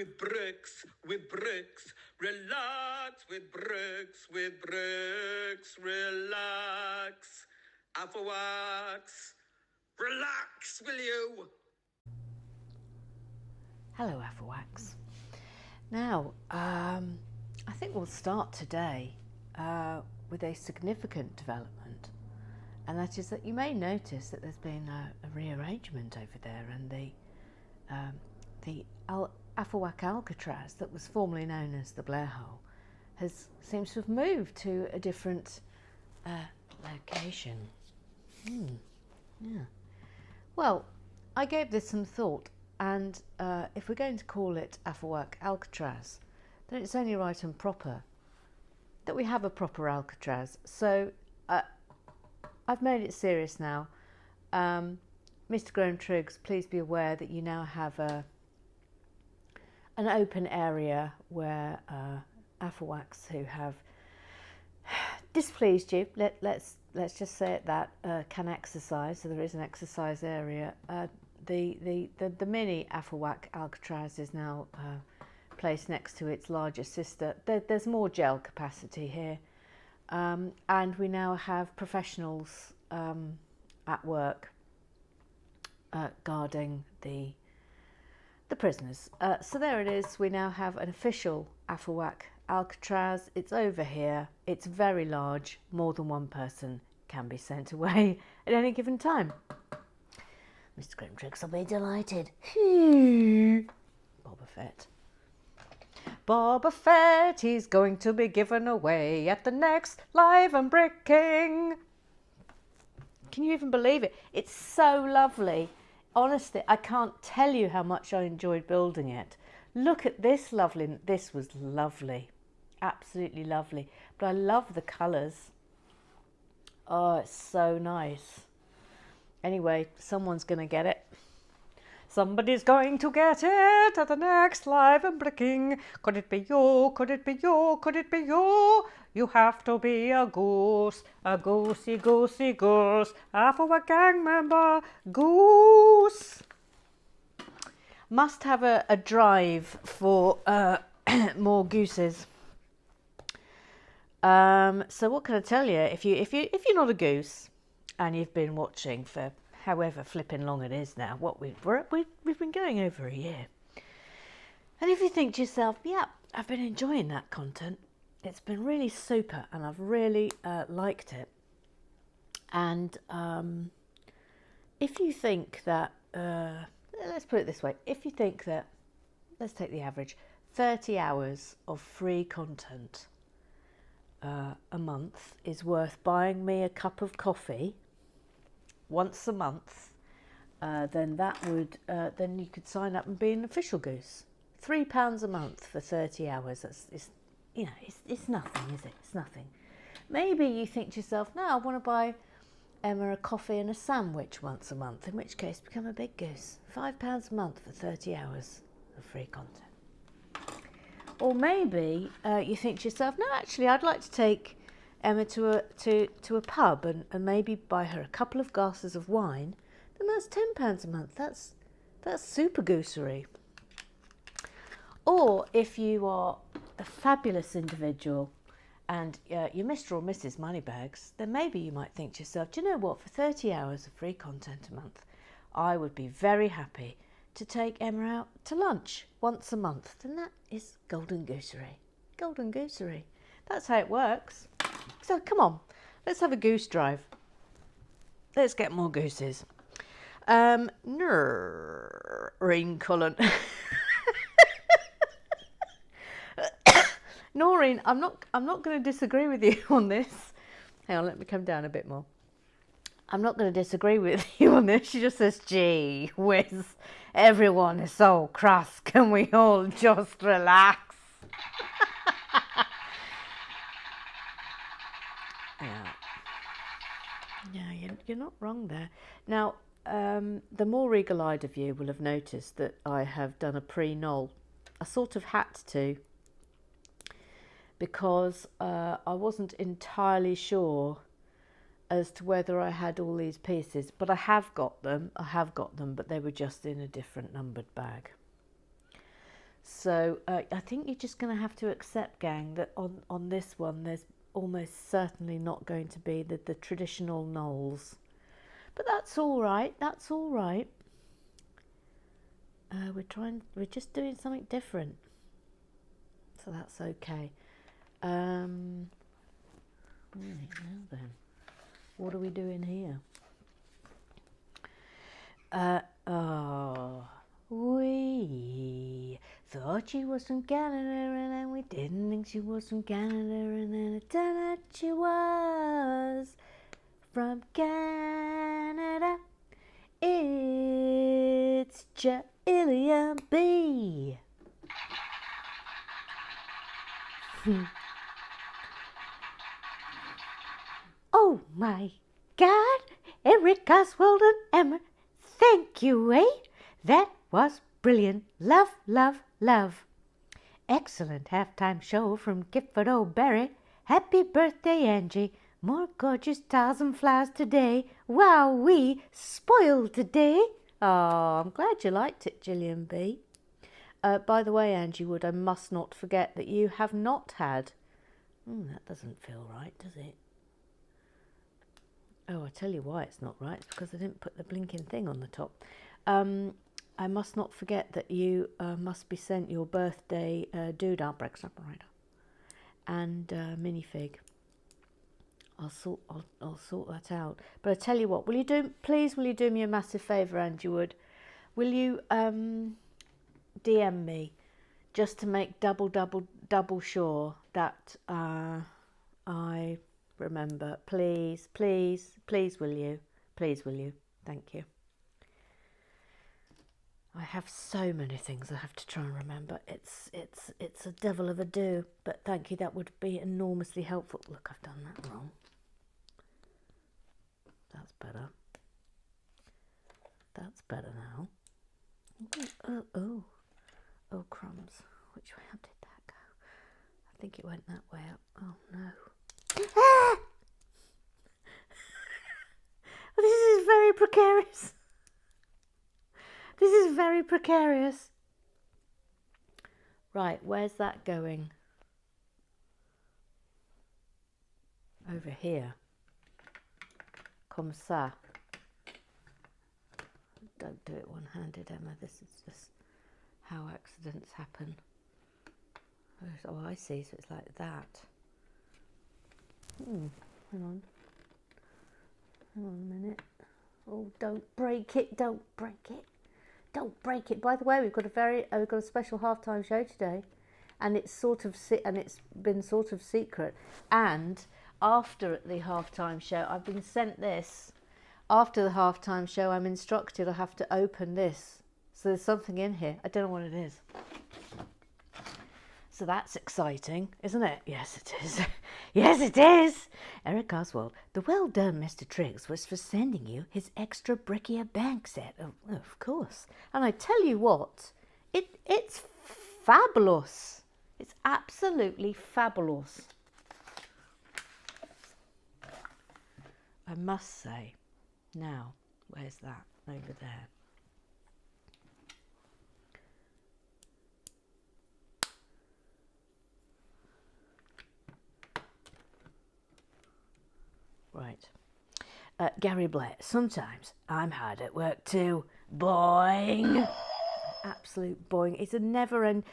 with bricks, relax with bricks, relax. AFOLWACS, relax, will you? Hello, AFOLWACS. Now, I think we'll start today with a significant development, and that is that you may notice that there's been a rearrangement over there, and the AFOLWAC Alcatraz that was formerly known as the Blair Hole seems to have moved to a different location. Yeah. Well, I gave this some thought, and if we're going to call it AFOLWAC Alcatraz, then it's only right and proper that we have a proper Alcatraz. So I've made it serious now. Mr. Graham Triggs, please be aware that you now have an open area where AFOLWACs who have displeased you, let's just say it that, can exercise. So there is an exercise area. The mini AFOLWAC Alcatraz is now placed next to its larger sister. There's more gel capacity here, and we now have professionals at work guarding the prisoners. So there it is. We now have an official AFOLWAC Alcatraz. It's over here. It's very large. More than one person can be sent away at any given time. Mr. Graham Triggs will be delighted. Boba Fett. Boba Fett, he's going to be given away at the next live unbricking. Can you even believe it? It's so lovely. Honestly, I can't tell you how much I enjoyed building it. Look at this lovely. This was lovely. Absolutely lovely. But I love the colours. Oh, it's so nice. Anyway, someone's going to get it. Somebody's going to get it at the next live unbricking. Could it be you? Could it be you? Could it be you? You have to be a goose, a goosey, goosey goose, AFOLWAC gang member, goose. Must have a drive for more gooses. So what can I tell you? If you're not a goose and you've been watching for however flipping long it is now, we've been going over a year. And if you think to yourself, yeah, I've been enjoying that content, it's been really super and I've really liked it. And if you think that, let's put it this way, if you think that, let's take the average, 30 hours of free content a month is worth buying me a cup of coffee once a month, then that would then you could sign up and be an official goose. £3 a month for 30 hours. It's nothing, is it? It's nothing. Maybe you think to yourself, no, I want to buy Emma a coffee and a sandwich once a month, in which case become a big goose. £5 a month for 30 hours of free content. Or maybe you think to yourself, no, actually, I'd like to take Emma to a pub and maybe buy her a couple of glasses of wine. Then that's £10 a month. That's super goosery. Or if you are a fabulous individual and you're Mr. or Mrs. Moneybags, then maybe you might think to yourself, do you know what, for 30 hours of free content a month, I would be very happy to take Emma out to lunch once a month. Then that is golden goosery. Golden goosery. That's how it works. So come on, let's have a goose drive. Let's get more gooses. Noreen Cullen. Noreen, I'm not going to disagree with you on this. Hang on, let me come down a bit more. I'm not going to disagree with you on this. She just says, gee whiz, everyone is so crass. Can we all just relax? Yeah, you're not wrong there. Now, the more eagle-eyed of you will have noticed that I have done a pre-null. I sort of had to, because I wasn't entirely sure as to whether I had all these pieces, but I have got them, but they were just in a different numbered bag. So I think you're just going to have to accept, gang, that on this one there's almost certainly not going to be the traditional knolls. But that's all right. That's all right. We're just doing something different. So that's okay. Right, now then, what are we doing here? We thought she was from Canada, and then we didn't think she was from Canada, and then it turned out she was from Canada. It's Jillian B. Oh my God, Eric Oswald and Emma, thank you, eh? That was brilliant. Love, love, love. Excellent halftime show from Gifford O'Berry. Happy birthday, Angie. More gorgeous stars and flowers today. Wow, we spoiled today. Oh, I'm glad you liked it, Gillian B. By the way, Angie Wood, I must not forget that you have not had... that doesn't feel right, does it? Oh, I tell you why it's not right. It's because I didn't put the blinking thing on the top. I must not forget that you must be sent your birthday doodah, Brexit and minifig. I'll sort that out. But I tell you what, will you do me a massive favour, Angie Wood? Will you DM me just to make double sure that I remember? Please, will you? Please, will you? Thank you. I have so many things I have to try and remember. It's a devil of a do, but thank you. That would be enormously helpful. Look, I've done that wrong. That's better. That's better now. Oh, crumbs. Which way up did that go? I think it went that way up. Oh no. Ah! This is very precarious. This is very precarious. Right, where's that going? Over here. Comme ça. Don't do it one-handed, Emma. This is just how accidents happen. Oh, I see. So it's like that. Hang on. Hang on a minute. Oh, don't break it. Don't break it. Don't break it. By the way, we've got a special halftime show today, and it's been sort of secret. And after the halftime show, I've been sent this. After the halftime show, I'm instructed I have to open this. So there's something in here. I don't know what it is. So that's exciting, isn't it? Yes, it is. Yes, it is. Eric Oswald, the well done Mr. Triggs was for sending you his extra brickier bank set. Oh, of course. And I tell you what, it's fabulous. It's absolutely fabulous. I must say. Now, where's that? Over there. Right. Gary Blair, sometimes I'm hard at work too. Boing. Absolute boing. It's a never-ending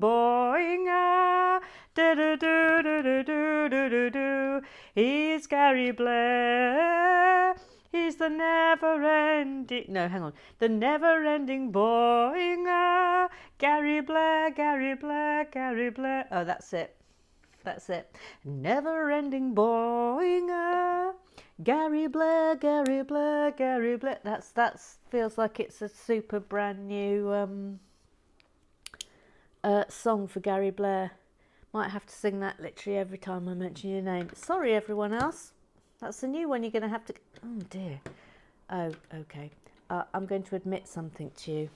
boing. Do-do-do-do-do-do-do-do. He's Gary Blair. He's the never-ending... No, hang on. The never-ending boing. Gary Blair, Gary Blair, Gary Blair. Oh, that's it. That's it. Never-ending boing. Gary Blair, Gary Blair, Gary Blair. That's feels like it's a super brand new song for Gary Blair. Might have to sing that literally every time I mention your name. Sorry, everyone else. That's a new one. You're going to have to. Oh dear. Oh, okay. I'm going to admit something to you.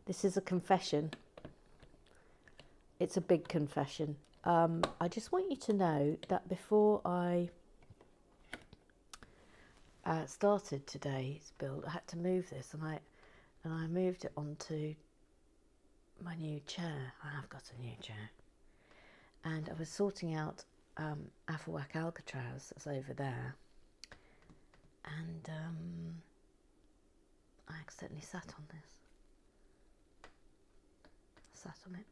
This is a confession. It's a big confession. I just want you to know that before I started today's build. I had to move this, and I moved it onto my new chair. I have got a new chair, and I was sorting out AFOLWACS Alcatraz that's over there, and I accidentally sat on this. Sat on it.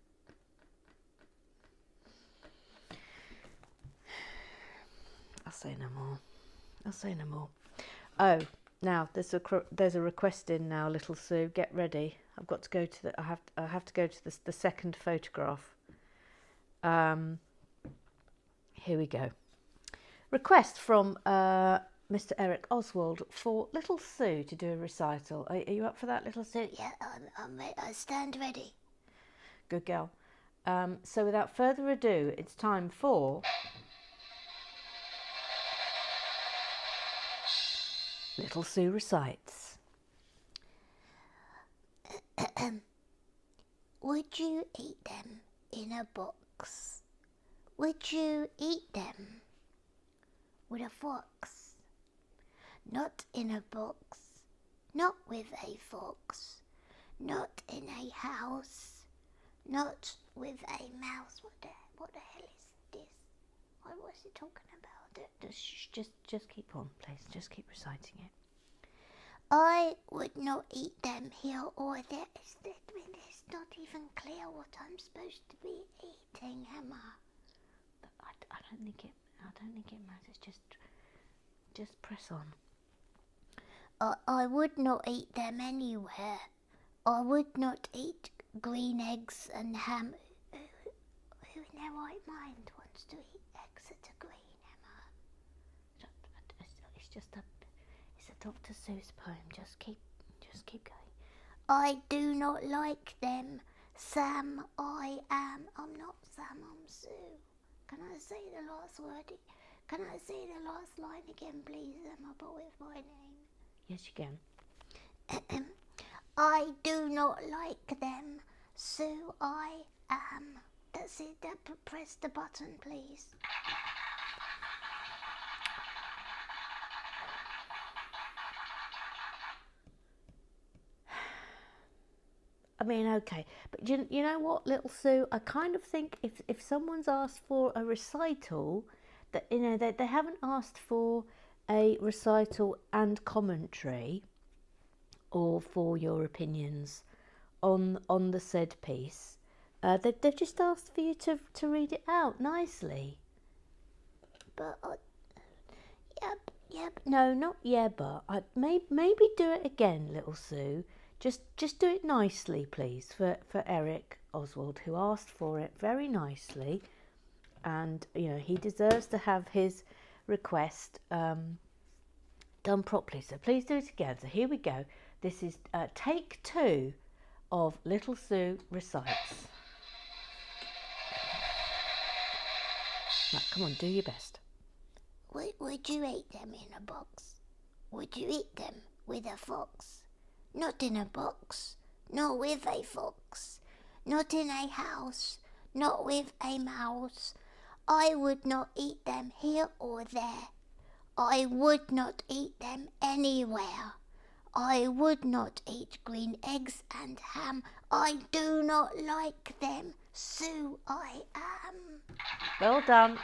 I'll say no more. I'll say no more. Oh, now there's a request in now, little Sue. Get ready. I've got to go to the. I have to go to the second photograph. Here we go. Request from Mr. Eric Oswald for little Sue to do a recital. Are you up for that, little Sue? Yeah, I stand ready. Good girl. So without further ado, it's time for Little Sue Recites. Would you eat them in a box? Would you eat them with a fox? Not in a box, not with a fox, not in a house, not with a mouse. What the hell is this? What was he talking about? Just keep on, please. Just keep reciting it. I would not eat them here or there. It's not even clear what I'm supposed to be eating, Emma. But I don't think it matters. Just press on. I would not eat them anywhere. I would not eat green eggs and ham. Who in their right mind wants to eat eggs that are green, Emma? It's a Dr. Seuss poem. Just keep going. I do not like them. Sam, I am. I'm not Sam, I'm Sue. Can I say the last word? Can I say the last line again, please, Emma, but with my name? Yes, you can. I do not like them. Sue, I am. That's it. Press the button, please. I mean, okay, but you know what, little Sue? I kind of think if someone's asked for a recital, that they haven't asked for a recital and commentary, or for your opinions on the said piece. They've just asked for you to read it out nicely. But yep. No, not yeah, but maybe do it again, little Sue. Just do it nicely, please, for Eric Oswald, who asked for it very nicely, and he deserves to have his request done properly. So please do it again. So here we go. This is take 2 of Little Sue Recites. Right, come on, do your best. Would you eat them in a box? Would you eat them with a fox? Not in a box, not with a fox, not in a house, not with a mouse. I would not eat them here or there. I would not eat them anywhere. I would not eat green eggs and ham. I do not like them. Sue, I am. Well done.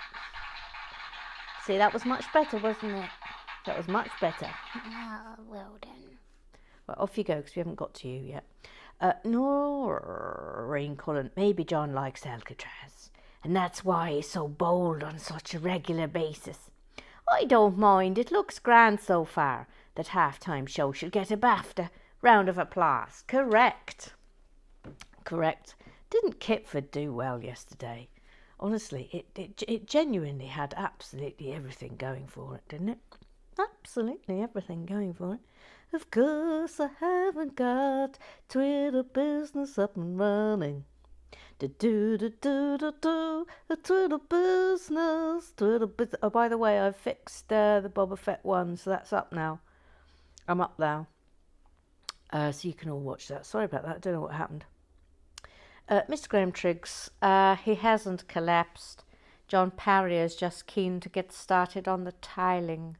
See, that was much better, wasn't it? That was much better. Ah, well done. Right, off you go, because we haven't got to you yet. Noreen Cullen, maybe John likes Alcatraz, and that's why he's so bold on such a regular basis. I don't mind, it looks grand so far. That half-time show should get a BAFTA. Round of applause. Correct. Didn't Kitford do well yesterday? Honestly, it genuinely had absolutely everything going for it, didn't it? Absolutely everything going for it. Of course I haven't got Twitter business up and running. Twitter business. Oh, by the way, I've fixed the Boba Fett one, so that's up now. I'm up now. So you can all watch that. Sorry about that, I don't know what happened. Mr. Graham Triggs, he hasn't collapsed. John Parry is just keen to get started on the tiling.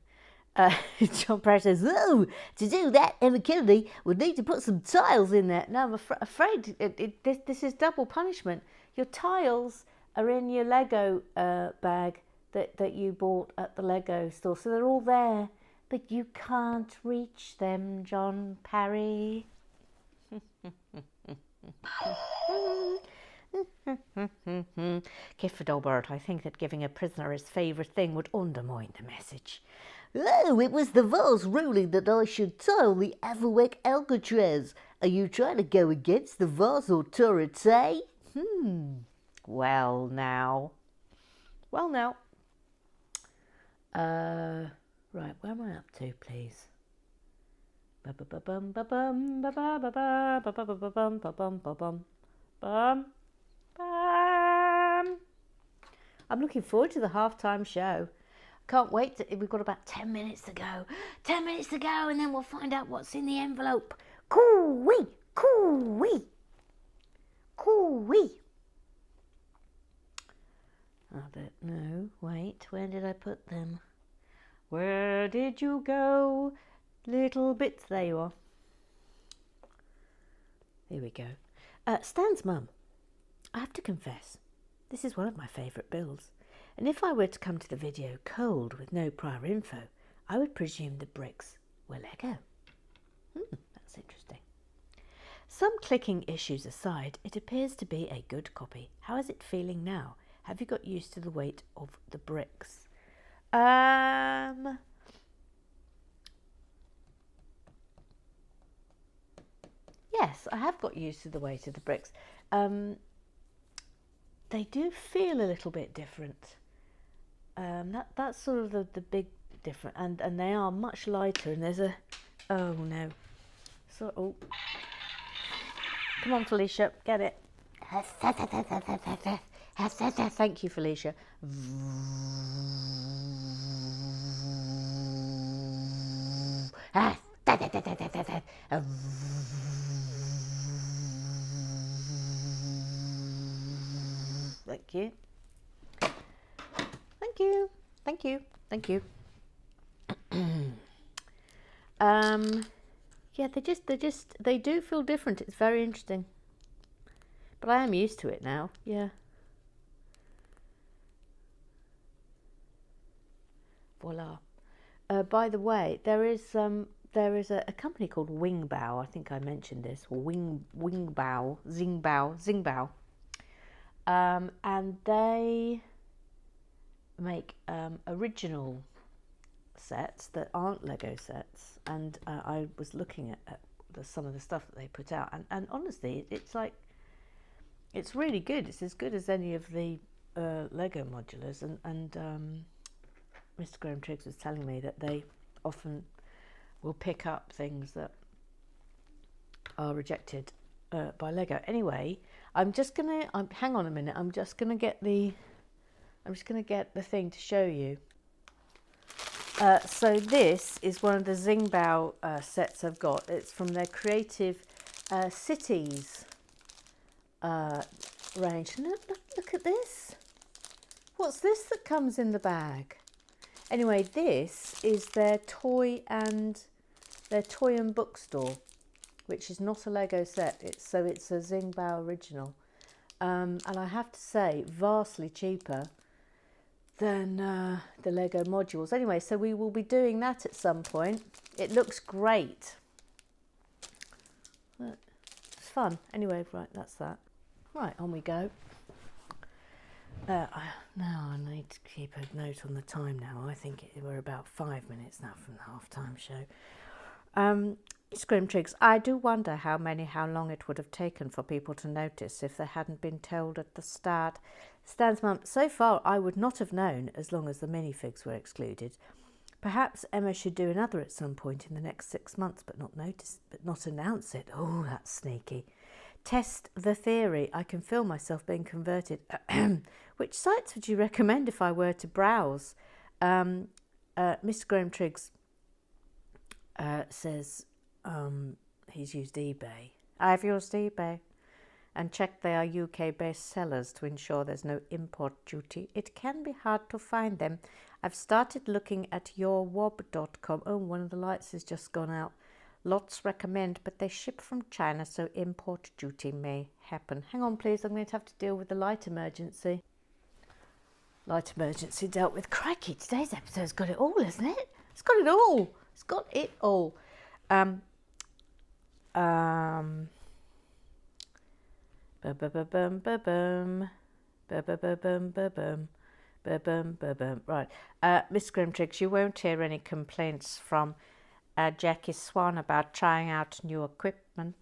John Parrish says, "Oh, to do that, Emma Kennedy would need to put some tiles in there." No, I'm afraid this is double punishment. Your tiles are in your Lego bag that you bought at the Lego store, so they're all there, but you can't reach them, John Parry. Clifford Albert, I think that giving a prisoner his favourite thing would undermine the message. Oh, it was the Vase ruling that I should tile the AFOLWACS Alcatraz. Are you trying to go against the Vase authority? Well now. Right, where am I up to, please? I'm looking forward to the halftime show. Can't wait. We've got about 10 minutes to go. 10 minutes to go, and then we'll find out what's in the envelope. Coo-wee, coo-wee, coo-wee. No, wait, where did I put them? Where did you go? Little bits, there you are. Here we go. Stan's mum. I have to confess, this is one of my favourite builds. And if I were to come to the video cold with no prior info, I would presume the bricks were Lego. That's interesting. Some clicking issues aside, it appears to be a good copy. How is it feeling now? Have you got used to the weight of the bricks? Yes, I have got used to the weight of the bricks. They do feel a little bit different. That's sort of the big difference, and they are much lighter. And there's a come on, Felicia, get it. Thank you, Felicia. Thank you. Thank you. Yeah, they do feel different. It's very interesting. But I am used to it now. Yeah. Voila. By the way, there is a company called Wingbao. I think I mentioned this. Or Wingbao, Xingbao. And they make original sets that aren't Lego sets. And I was looking at some of the stuff that they put out. And honestly, it's really good. It's as good as any of the Lego modulars. And Mr. Graham Triggs was telling me that they often will pick up things that are rejected by Lego. Anyway, hang on a minute. I'm just gonna get the thing to show you. So this is one of the Xingbao sets I've got. It's from their Creative Cities range. Look at this. What's this that comes in the bag? Anyway, this is their toy and bookstore, which is not a Lego set. It's a Xingbao original, and I have to say, vastly cheaper than the Lego modules. Anyway, so we will be doing that at some point. It looks great. It's fun. Anyway, right, that's that. Right, on we go. Now I need to keep a note on the time now. I think we're about 5 minutes now from the halftime show. It's Grim Triggs. I do wonder how long it would have taken for people to notice if they hadn't been told at the start. Stan's mum, so far I would not have known as long as the minifigs were excluded. Perhaps Emma should do another at some point in the next 6 months, but not announce it. Oh, that's sneaky. Test the theory. I can feel myself being converted. Which sites would you recommend if I were to browse? Mr. Graham Triggs says he's used eBay. I've used eBay and checked they are UK-based sellers to ensure there's no import duty. It can be hard to find them. I've started looking at yourwob.com. Oh, one of the lights has just gone out. Lots recommend, but they ship from China, so import duty may happen. Hang on, please. I'm going to have to deal with the light emergency. Light emergency dealt with. Crikey, today's episode's got it all, isn't it? It's got it all. It's got it all. Bum, bum, bum, bum, bum, bum, bum. Right, Miss Grimtriggs, you won't hear any complaints from Jackie Swan about trying out new equipment.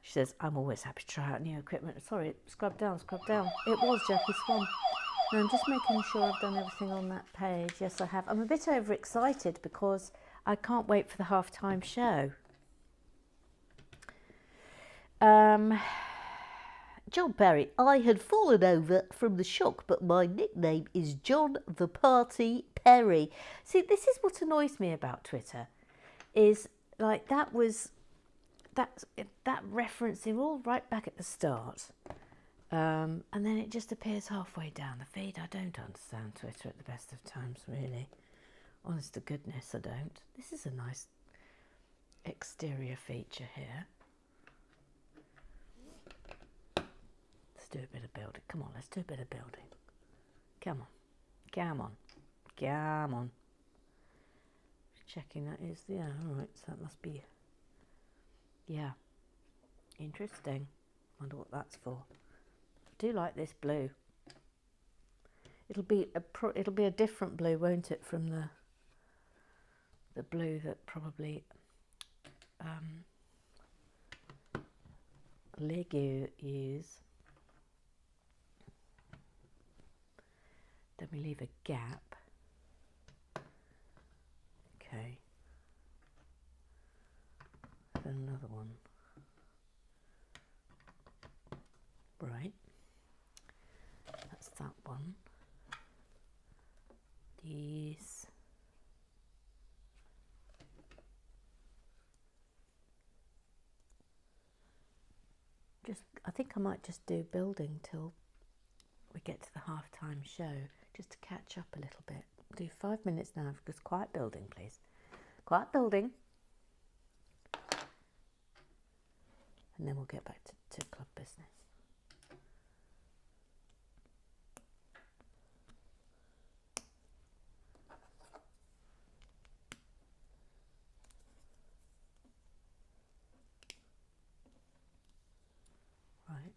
She says, I'm always happy to try out new equipment. Sorry, scrub down. It was Jackie Swan. No, I'm just making sure I've done everything on that page. Yes, I have. I'm a bit overexcited because I can't wait for the halftime show. John Perry, I had fallen over from the shock, but my nickname is John the Party Perry. See, this is what annoys me about Twitter, is like that reference is all right back at the start, and then it just appears halfway down the feed. I don't understand Twitter at the best of times, really. Honest to goodness, I don't. This is a nice exterior feature here. Let's do a bit of building. Come on, let's do a bit of building. Come on. Checking that is, yeah, all right, so that must be, yeah, interesting. Wonder what that's for. I do like this blue. It'll be a different blue, won't it, from the blue that probably Lego use. Then we leave a gap. Okay. Then another one. Right. That's that one. These. I think I might just do building till we get to the halftime show, just to catch up a little bit. Do 5 minutes now, just quiet building, please. Quiet building. And then we'll get back to club business. Right.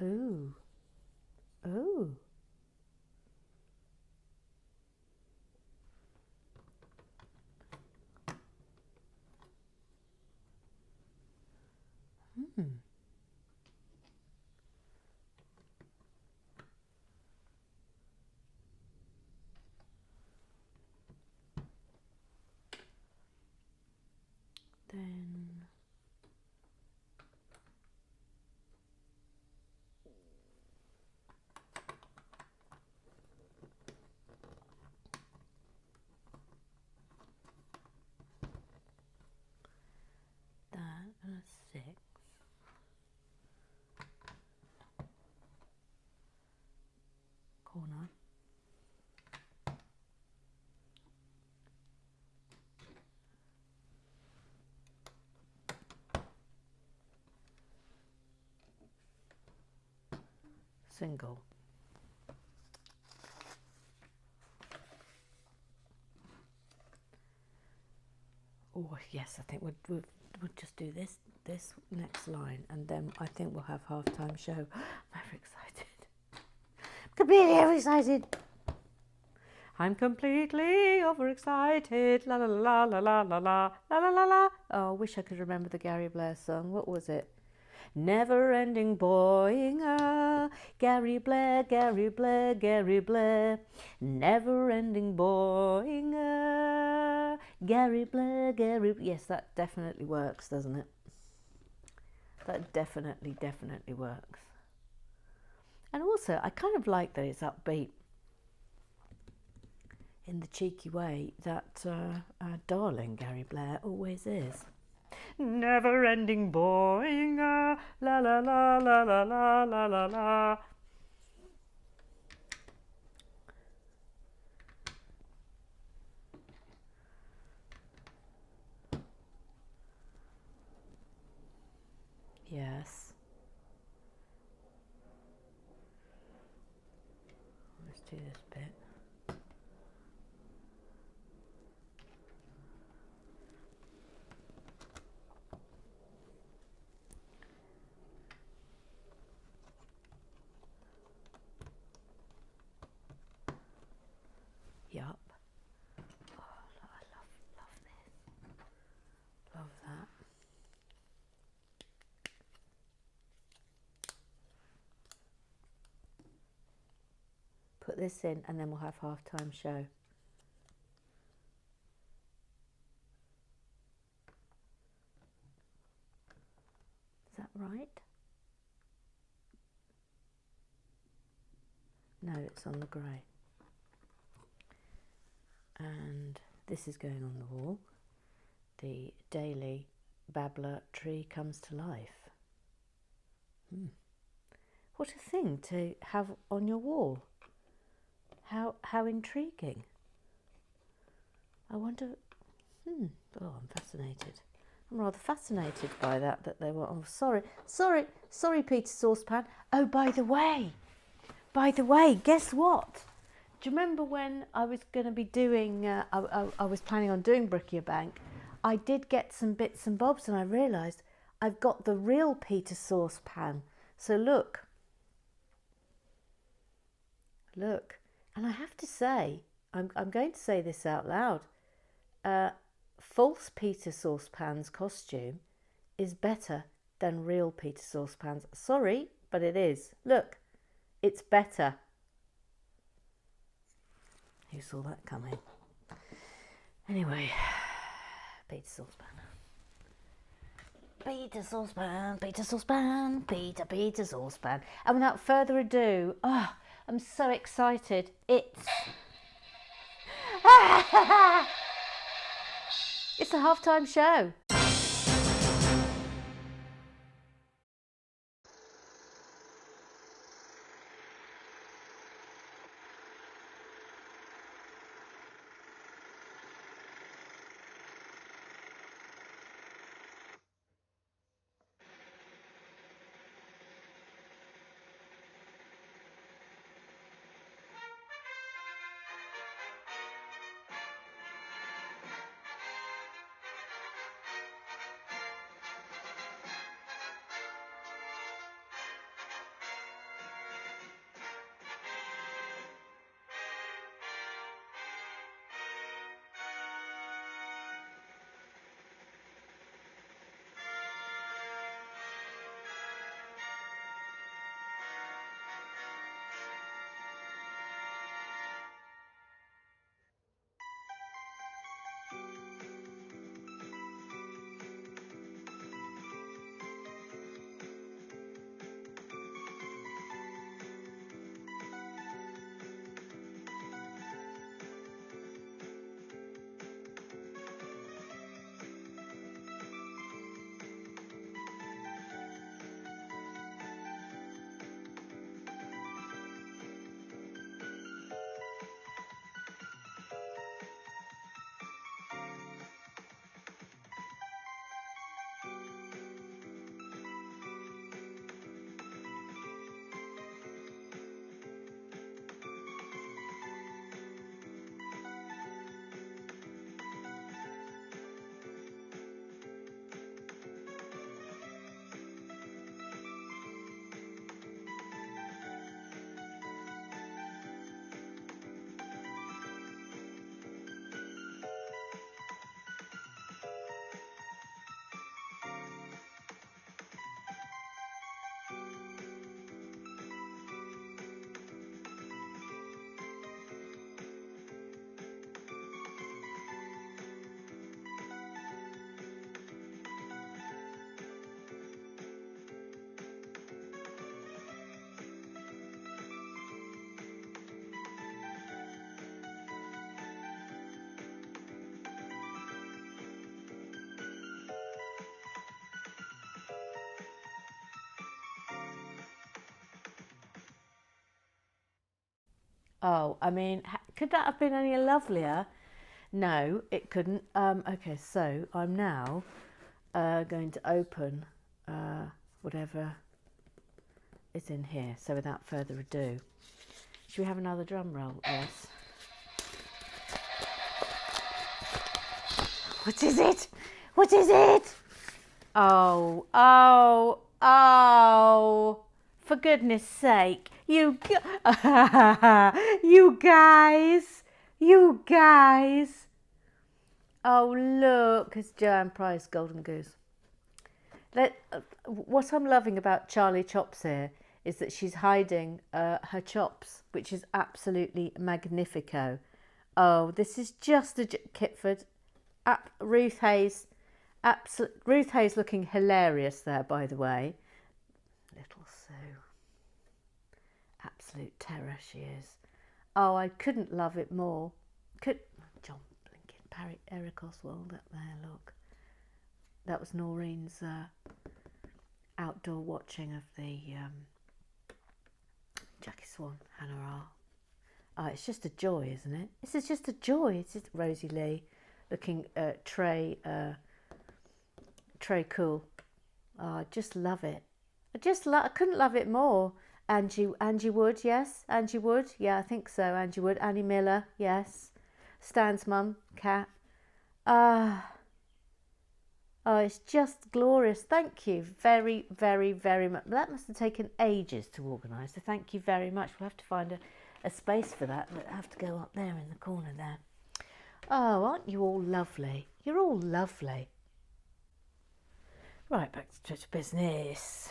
Ooh. Ooh. Then that and a 6. Corner. Single. Oh yes, I think we'll just do this next line, and then I think we'll have halftime show. I'm very excited. Completely overexcited. I'm completely overexcited. La la la la la la la la la la la. Oh, I wish I could remember the Gary Blair song. What was it? Never ending boying, Gary Blair, Gary Blair, Gary Blair. Never ending boying, Gary Blair, Gary. Yes, that definitely works, doesn't it? That definitely works. And also, I kind of like that it's upbeat in the cheeky way that our darling Gary Blair always is. Never ending boring, la la la la la la la la la. Yes. Let's do this bit. Yup. Oh, I love this. Love that. Put this in and then we'll have half-time show. Is that right? No, it's on the grey. And this is going on the wall. The daily babbler tree comes to life. What a thing to have on your wall. How intriguing. I wonder, oh, I'm fascinated. I'm rather fascinated by that they were, oh, sorry, Peter Saucepan. Oh, by the way, guess what? Do you remember when I was going to be doing, I was planning on doing Brickier Bank? I did get some bits and bobs and I realised I've got the real Peter Saucepan. So look, and I have to say, I'm going to say this out loud, false Peter Saucepan's costume is better than real Peter Saucepan's. Sorry, but it is. Look, it's better. Who saw that coming? Anyway, Peter Saucepan. Peter Saucepan, Peter Saucepan, Peter Saucepan. And without further ado, I'm so excited. It's it's a halftime show. Oh, I mean, could that have been any lovelier? No, it couldn't. Okay, so I'm now going to open whatever is in here. So without further ado, should we have another drum roll? Yes. What is it? What is it? Oh, oh, oh. For goodness sake. You guys. You guys. Oh, look. It's Joanne Price, Golden Goose. What I'm loving about Charlie Chops here is that she's hiding her chops, which is absolutely magnifico. Oh, this is just a Kitford. Ruth Hayes looking hilarious there, by the way. Little Sue. Absolute terror she is. Oh, I couldn't love it more. John Blinkin, Parry, Eric Oswald up there, look. That was Noreen's outdoor watching of the Jackie Swan, Hannah R. Oh, it's just a joy, isn't it? This is just a joy. It's just Rosie Lee looking Trey cool. Oh, I just love it. I couldn't love it more. Angie Wood, yes. Angie Wood, yeah, I think so. Angie Wood, Annie Miller, yes. Stan's mum, Kat. Oh, it's just glorious. Thank you very, very, very much. That must have taken ages to organise, so thank you very much. We'll have to find a space for that. We'll have to go up there in the corner there. Oh, aren't you all lovely? You're all lovely. Right, back to business.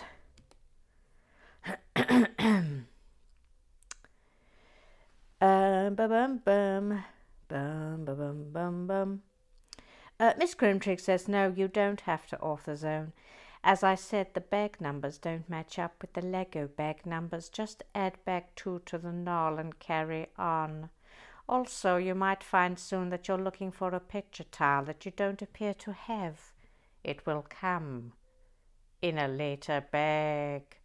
Miss Grimtree says, no, you don't have to author zone. As I said, the bag numbers don't match up with the Lego bag numbers. Just add bag 2 to the null and carry on. Also, you might find soon that you're looking for a picture tile that you don't appear to have. It will come in a later bag.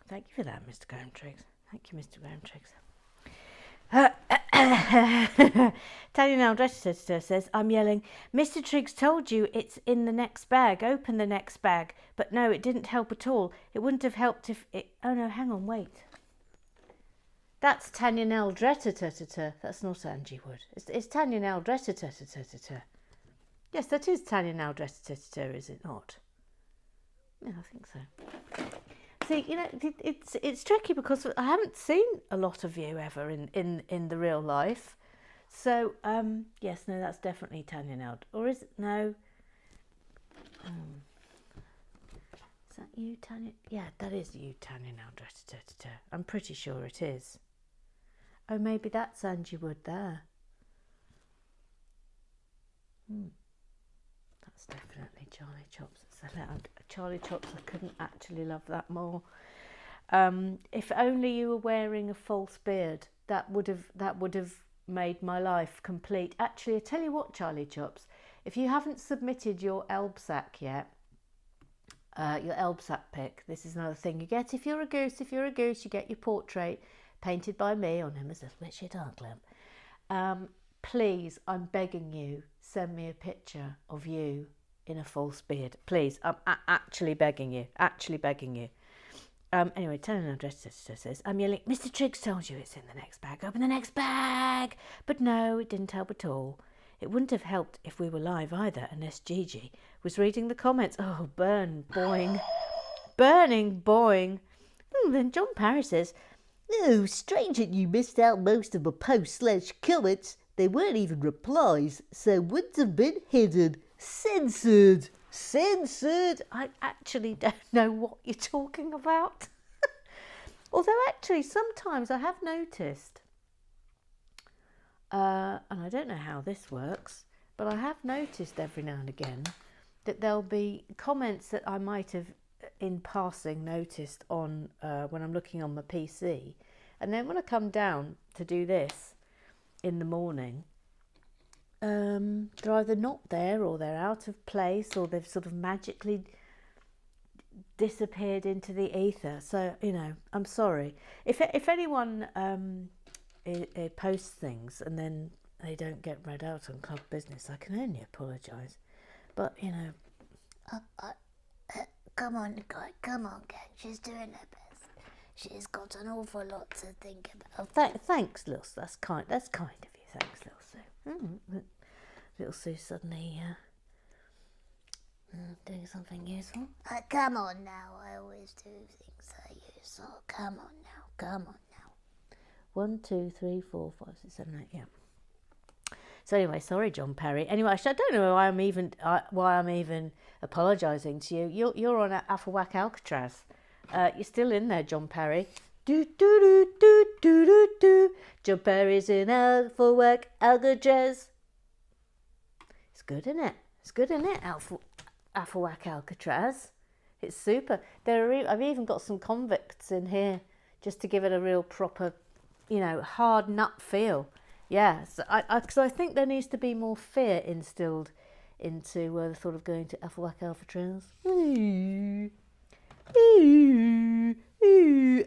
Thank you for that, Mr. Grimtriggs. Thank you, Mr. Grimtriggs. Tanya now says, I'm yelling, Mr. Triggs told you it's in the next bag. Open the next bag. But no, it didn't help at all. It wouldn't have helped if it... Oh no, hang on, wait. That's Tanya Nell Dretta. That's not Angie Wood. It's Tanya Nell Dretta. Yes, that is Tanya Nell Dretta, is it not? Yeah, I think so. See, you know, it's tricky because I haven't seen a lot of you ever in the real life. So, yes, no, that's definitely Tanya Nell. Or is it? No. Is that you, Tanya? Yeah, that is you, Tanya Nell. I'm pretty sure it is. Oh, maybe that's Angie Wood there. That's definitely Charlie Chops. Charlie Chops, I couldn't actually love that more. If only you were wearing a false beard, that would have made my life complete. Actually, I tell you what, Charlie Chops, if you haven't submitted your Elbsack yet, your Elbsack pic, this is another thing you get if you're a goose. If you're a goose, you get your portrait painted by me on him as a split shit art lamp. Please, I'm begging you, send me a picture of you in a false beard. Please, I'm actually begging you. Anyway, Tanya says, I'm yelling, Mr. Triggs told you it's in the next bag. Open the next bag. But no, it didn't help at all. It wouldn't have helped if we were live either, unless Gigi was reading the comments. Oh, burning, boing. Then John Parry says, oh, strange that you missed out most of the posts/comments. They weren't even replies, so wouldn't have been hidden. Censored. I actually don't know what you're talking about. Although actually sometimes I have noticed, and I don't know how this works, but I have noticed every now and again that there'll be comments that I might have in passing noticed on when I'm looking on my PC, and then when I come down to do this in the morning, they're either not there or they're out of place or they've sort of magically disappeared into the ether. So, you know, I'm sorry. If anyone posts things and then they don't get read out on Club Business, I can only apologise. But, you know... Come on, gang. She's doing her best. She's got an awful lot to think about. Oh, thanks, Little Sue. That's kind of you. Thanks, Little Sue. Little Sue suddenly doing something useful. Come on now. I always do things that are useful. Come on now. 1, 2, 3, 4, 5, 6, 7, 8. Yeah. So anyway, sorry, John Perry. Anyway, I don't know why I'm even apologising to you. You're on AFOLWAC Alcatraz. You're still in there, John Perry. Do do do do do do do. John Perry's in AFOLWAC Alcatraz. It's good, isn't it? AFOLWAC Alcatraz. It's super. I've even got some convicts in here just to give it a real proper, hard nut feel. Yeah, so because I think there needs to be more fear instilled into the thought of going to AFOLWAC Alcatraz.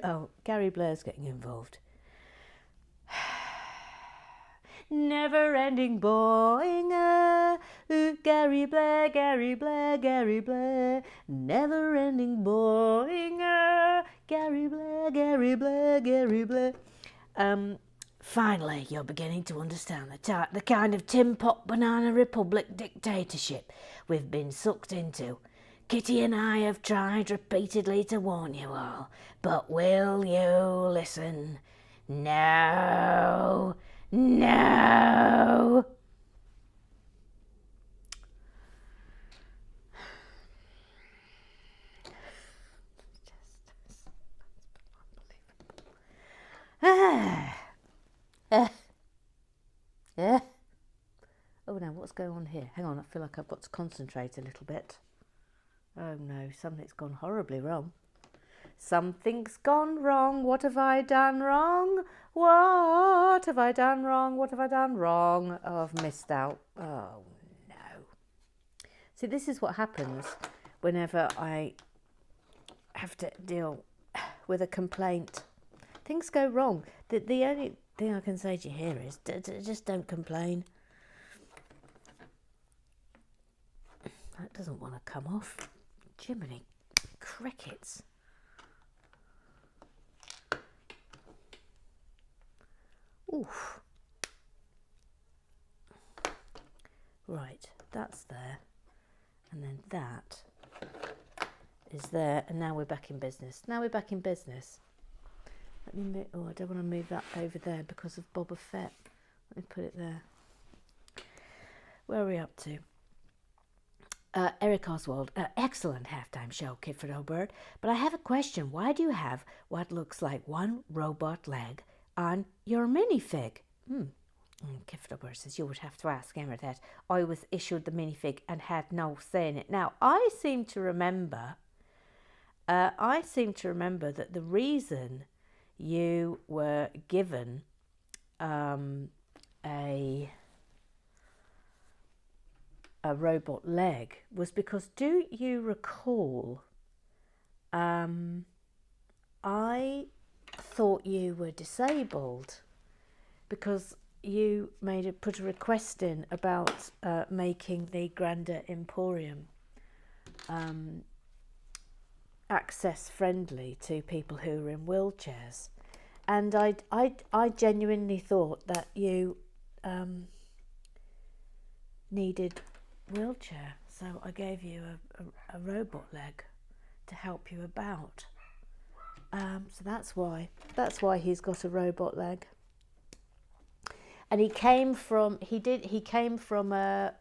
Oh, Gary Blair's getting involved. Never-ending boing, Gary Blair, Gary Blair, Gary Blair. Never-ending boing, Gary Blair, Gary Blair, Gary Blair. Finally, you're beginning to understand the kind of tin pot banana republic dictatorship we've been sucked into. Kitty and I have tried repeatedly to warn you all, but will you listen? No. Oh no, what's going on here? Hang on, I feel like I've got to concentrate a little bit. Oh no, something's gone horribly wrong. Something's gone wrong. What have I done wrong? What have I done wrong? What have I done wrong? Oh, I've missed out. Oh no. See, this is what happens whenever I have to deal with a complaint. Things go wrong. The only thing I can say to you here is just don't complain. That doesn't want to come off. Jiminy crickets. Oof. Right, that's there. And then that is there. And now we're back in business. Let me move, I don't want to move that over there because of Boba Fett. Let me put it there. Where are we up to? Eric Oswald, excellent halftime show, Clifford O'Bird. But I have a question. Why do you have what looks like one robot leg on your minifig? Clifford O'Bird says you would have to ask Emma that. I was issued the minifig and had no say in it. Now, I seem to remember that the reason you were given a robot leg was because, do you recall, I thought you were disabled because you put a request in about making the Granda Emporium access friendly to people who are in wheelchairs, and I genuinely thought that you needed wheelchair, so I gave you a robot leg to help you about. So that's why he's got a robot leg. And he came from a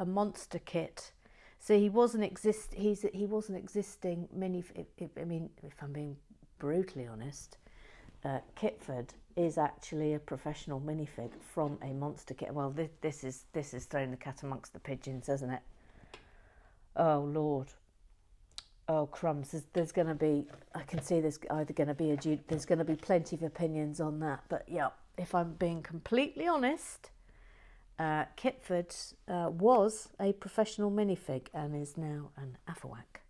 monster kit, so he wasn't existing mini. I mean, if I'm being brutally honest, Kitford is actually a professional minifig from a monster kit. Well, this is throwing the cat amongst the pigeons, isn't it? Oh Lord. Oh crumbs. There's going to be. I can see there's either going to be there's going to be plenty of opinions on that. But yeah, if I'm being completely honest, Kitford was a professional minifig and is now an AFOLWAC.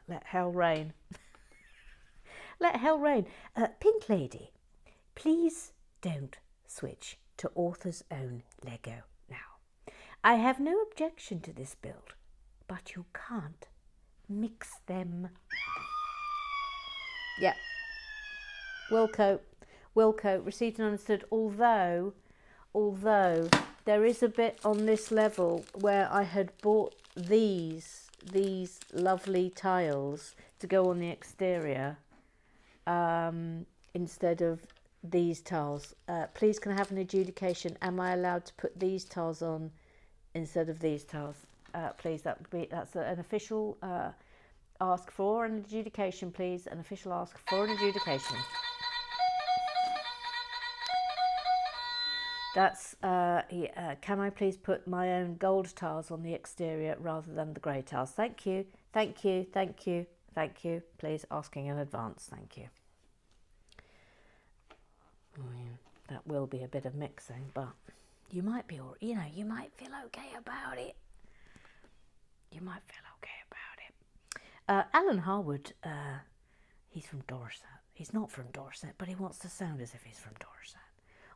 Let hell rain. Let hell rain. Pink Lady, please don't switch to author's own Lego now. I have no objection to this build, but you can't mix them. Yep. Wilco, received and understood. Although there is a bit on this level where I had bought these lovely tiles to go on the exterior instead of these tiles. Please can I have an adjudication? Am I allowed to put these tiles on instead of these tiles? Please, that's an official ask for an adjudication, please. An official ask for an adjudication. That's, can I please put my own gold tiles on the exterior rather than the grey tiles? Thank you, thank you, thank you, thank you. Please, asking in advance, thank you. That will be a bit of mixing, but you might be, you might feel okay about it. You might feel okay about it. Alan Harwood, he's from Dorset. He's not from Dorset, but he wants to sound as if he's from Dorset.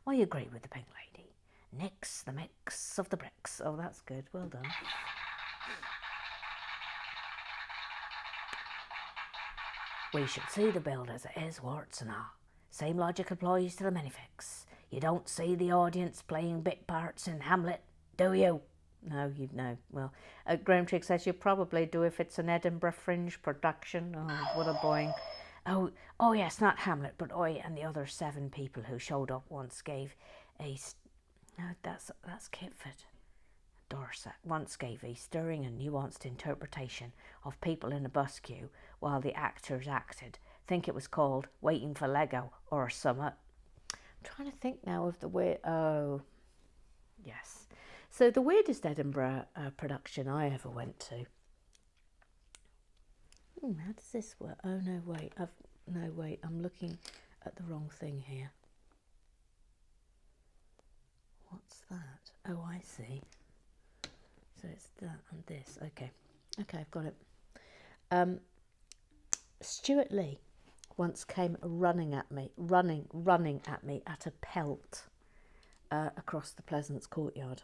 I agree with the Pink Lady. Nix the mix of the bricks. Oh, that's good. Well done. We should see the build as it is, warts and all. Same logic applies to the minifix. You don't see the audience playing bit parts in Hamlet, do you? No, you know. Well, Graham Trigg says you probably do if it's an Edinburgh Fringe production. Oh, what a boing. Oh yes, not Hamlet, but I and the other 7 people who showed up once gave a... No, that's Kitford. Dorset once gave a stirring and nuanced interpretation of people in a bus queue while the actors acted. Think it was called Waiting for Lego or Summit. I'm trying to think now of the weird... Oh, yes. So the weirdest Edinburgh production I ever went to... how does this work? Oh, no, wait. I'm looking at the wrong thing here. What's that? Oh, I see. So it's that and this. Okay, I've got it. Stuart Lee once came running at me at a pelt across the Pleasance courtyard.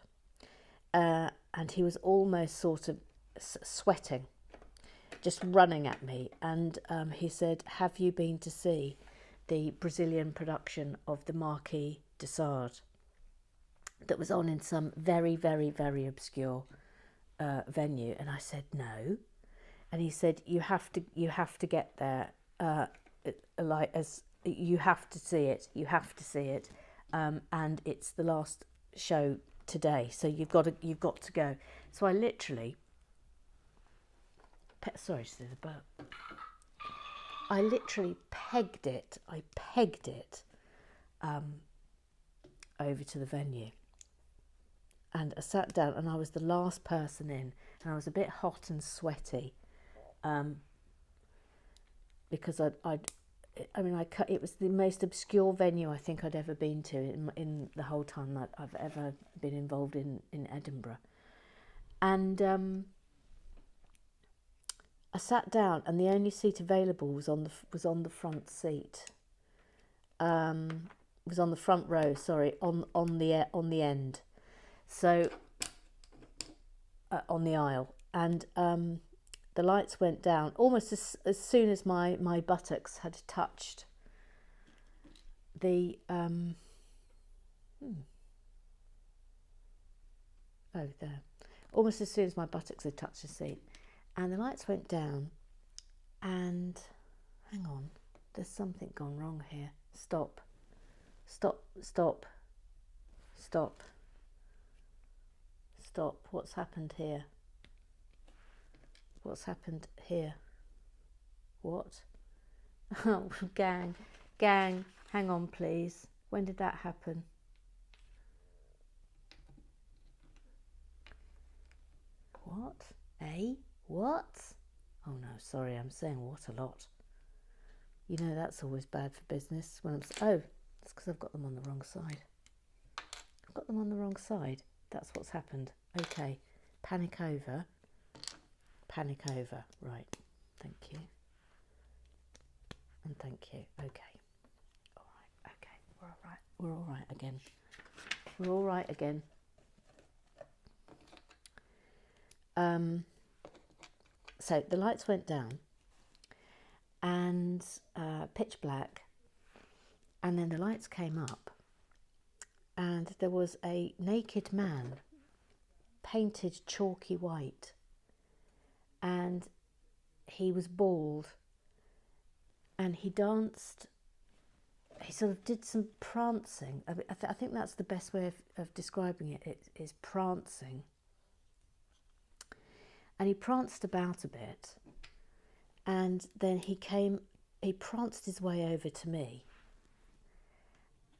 And he was almost sort of sweating, just running at me, and he said, have you been to see the Brazilian production of the Marquis de Sade that was on in some very, very, very obscure venue? And I said, no. And he said, you have to get there, you have to see it, and it's the last show today, so you've got to go. So I literally... Sorry to say the burp. I literally pegged it over to the venue, and I sat down, and I was the last person in, and I was a bit hot and sweaty, because it was the most obscure venue I think I'd ever been to in the whole time that I've ever been involved in Edinburgh, and I sat down, and the only seat available was on the front seat. Was on the front row. Sorry, on the end. So on the aisle, and the lights went down almost as soon as my buttocks had touched the there. Almost as soon as my buttocks had touched the seat. And the lights went down, and hang on, there's something gone wrong here. Stop. What's happened here? What? Oh, gang, hang on, please. When did that happen? What? What? Oh no, sorry, I'm saying what a lot. You know that's always bad for business. When that's because I've got them on the wrong side. That's what's happened. Okay, panic over. Right, thank you. And thank you. Okay. All right. Okay. We're all right. We're all right again. We're all right again. So the lights went down and pitch black, and then the lights came up and there was a naked man painted chalky white, and he was bald, and he danced. He sort of did some prancing. I think that's the best way of describing it. It is prancing. And he pranced about a bit, and then he pranced his way over to me,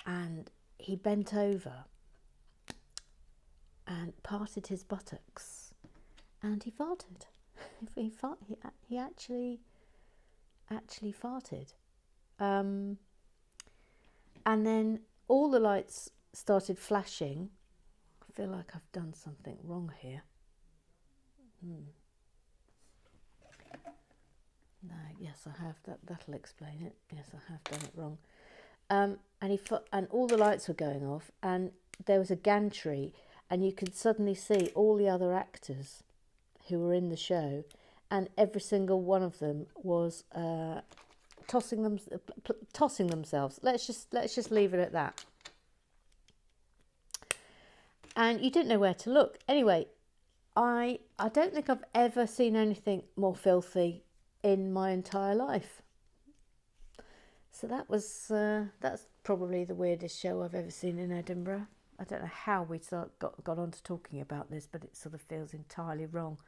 and he bent over and parted his buttocks, and he farted. He actually farted. And then all the lights started flashing. I feel like I've done something wrong here. No, yes, I have. That'll explain it. Yes, I have done it wrong. And all the lights were going off, and there was a gantry, and you could suddenly see all the other actors who were in the show, and every single one of them was tossing themselves. Let's just leave it at that. And you didn't know where to look. Anyway, I don't think I've ever seen anything more filthy in my entire life. So that's probably the weirdest show I've ever seen in Edinburgh. I don't know how we got on to talking about this, but it sort of feels entirely wrong.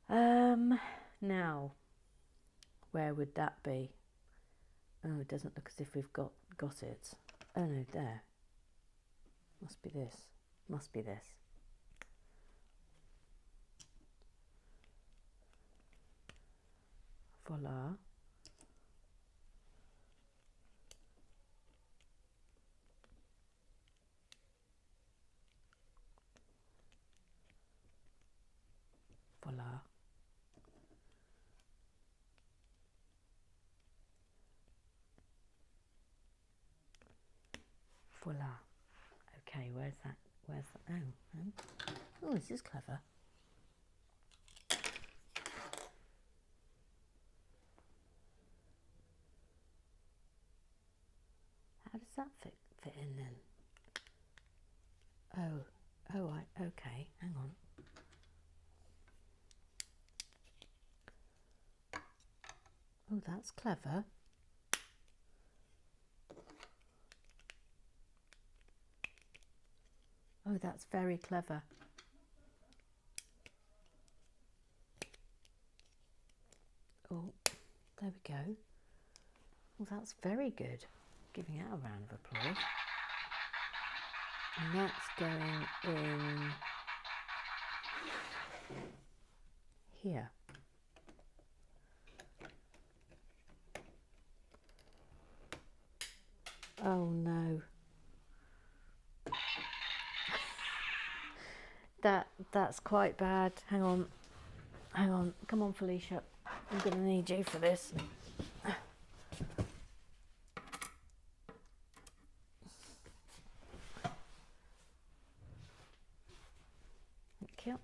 Now, where would that be? Oh, it doesn't look as if we've got it. Oh no, there. Must be this. Must be this. Voila. Voila. Voila. Okay, where's that? Oh, this is clever. How does that fit in then? Okay, hang on. Oh, that's clever. Oh, that's very clever. Oh, there we go. Well, that's very good. Giving it a round of applause. And that's going in here. Oh no. That's quite bad. Hang on. Come on, Felicia. I'm going to need you for this. Thank you.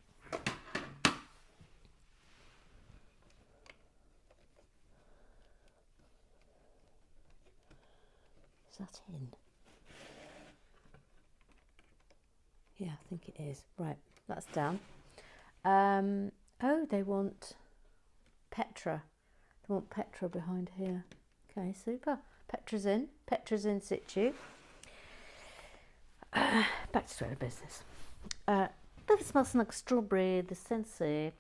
Is that in? Yeah, I think it is. Right, that's down. Oh, they want Petra. They want Petra behind here. Okay, super. Petra's in situ. Back to the business. That smells like strawberry, the sensei,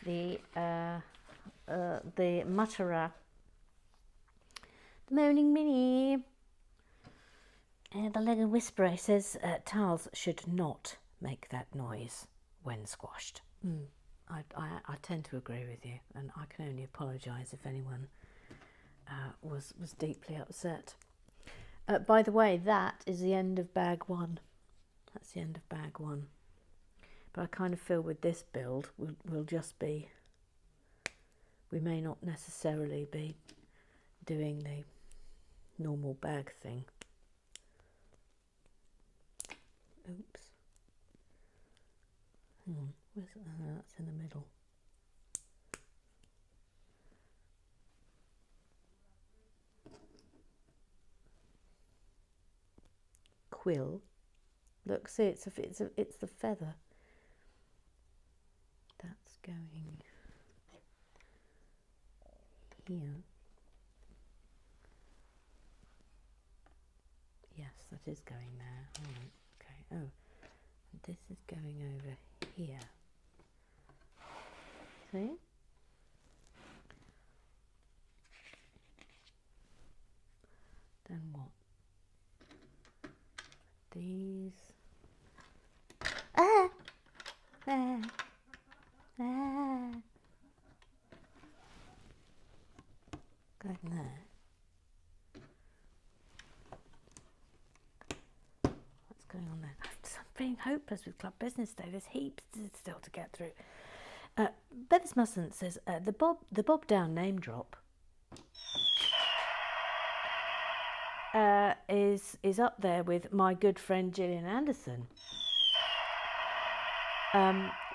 the matara, the moaning mini. The Lego Whisperer says tiles should not make that noise when squashed. I tend to agree with you, and I can only apologise if anyone was deeply upset. By the way, that is the end of bag one. That's the end of bag one. But I kind of feel with this build, we'll just be, we may not necessarily be doing the normal bag thing. Oops. Hang on, where's it? Oh, that's in the middle. Quill. Look, see, it's the feather. That's going here. Yes, that is going there. All right. Okay. Oh, and this is going over here. See? Then what? These. Ah! Ah! Ah! Going there. What's going on there? I'm being hopeless with Club Business Day. There's heaps still to get through. Bevis Mustn't says the Bob Down name drop is up there with my good friend Gillian Anderson.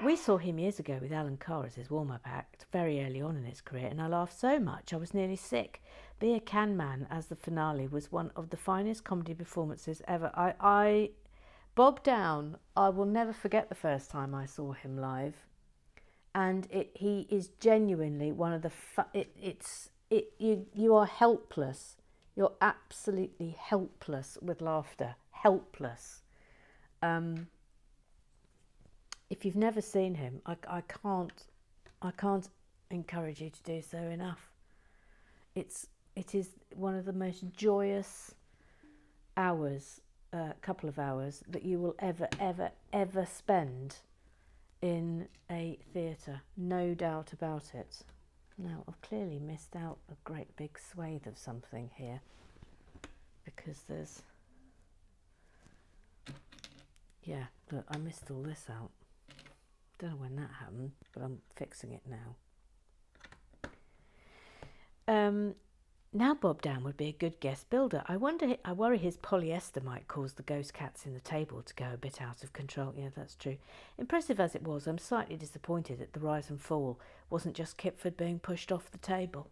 We saw him years ago with Alan Carr as his warm-up act, very early on in his career, and I laughed so much I was nearly sick. Be a Can Man as the finale was one of the finest comedy performances ever. Bob Down, I will never forget the first time I saw him live, and he is genuinely one of the. You are helpless. You're absolutely helpless with laughter. Helpless. If you've never seen him, I can't encourage you to do so enough. It is one of the most joyous hours, couple of hours, that you will ever spend in a theatre. No doubt about it. Now, I've clearly missed out a great big swathe of something here, because there's... Yeah, look, I missed all this out. Don't know when that happened, but I'm fixing it now. Now Bob Down would be a good guest builder. I worry his polyester might cause the ghost cats in the table to go a bit out of control. Yeah, that's true. Impressive as it was, I'm slightly disappointed that the rise and fall wasn't just Kipford being pushed off the table.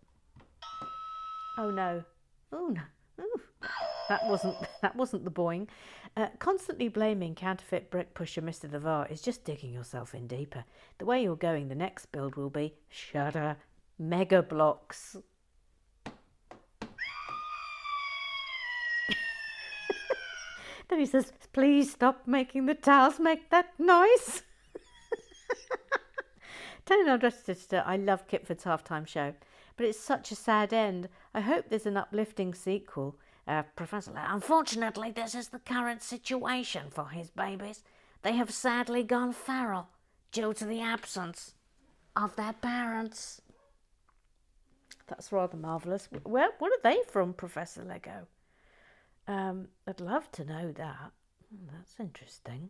Oh no. Oh no. Ooh. That wasn't the boing. Constantly blaming counterfeit brick pusher Mr. The Var is just digging yourself in deeper. The way you're going, the next build will be shudder, mega blocks. Then he says, please stop making the tiles make that noise. Telling our sister, I love Kipford's halftime show, but it's such a sad end. I hope there's an uplifting sequel. Professor, unfortunately, this is the current situation for his babies. They have sadly gone feral due to the absence of their parents. That's rather marvellous. What are they from, Professor Lego? I'd love to know that. That's interesting.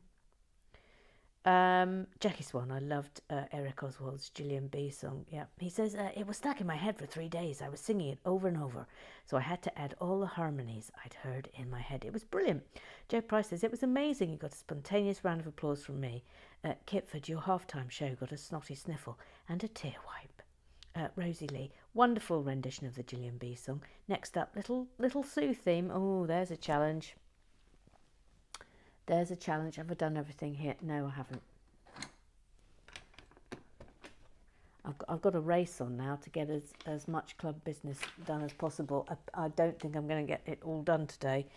Jackie Swan, I loved Eric Oswald's Gillian B song. Yeah, he says, it was stuck in my head for 3 days. I was singing it over and over, so I had to add all the harmonies I'd heard in my head. It was brilliant. Joe Price says, it was amazing. You got a spontaneous round of applause from me. Kipford, your halftime show got a snotty sniffle and a tear wipe. Rosie Lee, wonderful rendition of the Gillian B song. Next up, little Sue theme. Oh, there's a challenge. There's a challenge. Have I done everything here? No, I haven't. I've got a race on now to get as much club business done as possible. I don't think I'm going to get it all done today,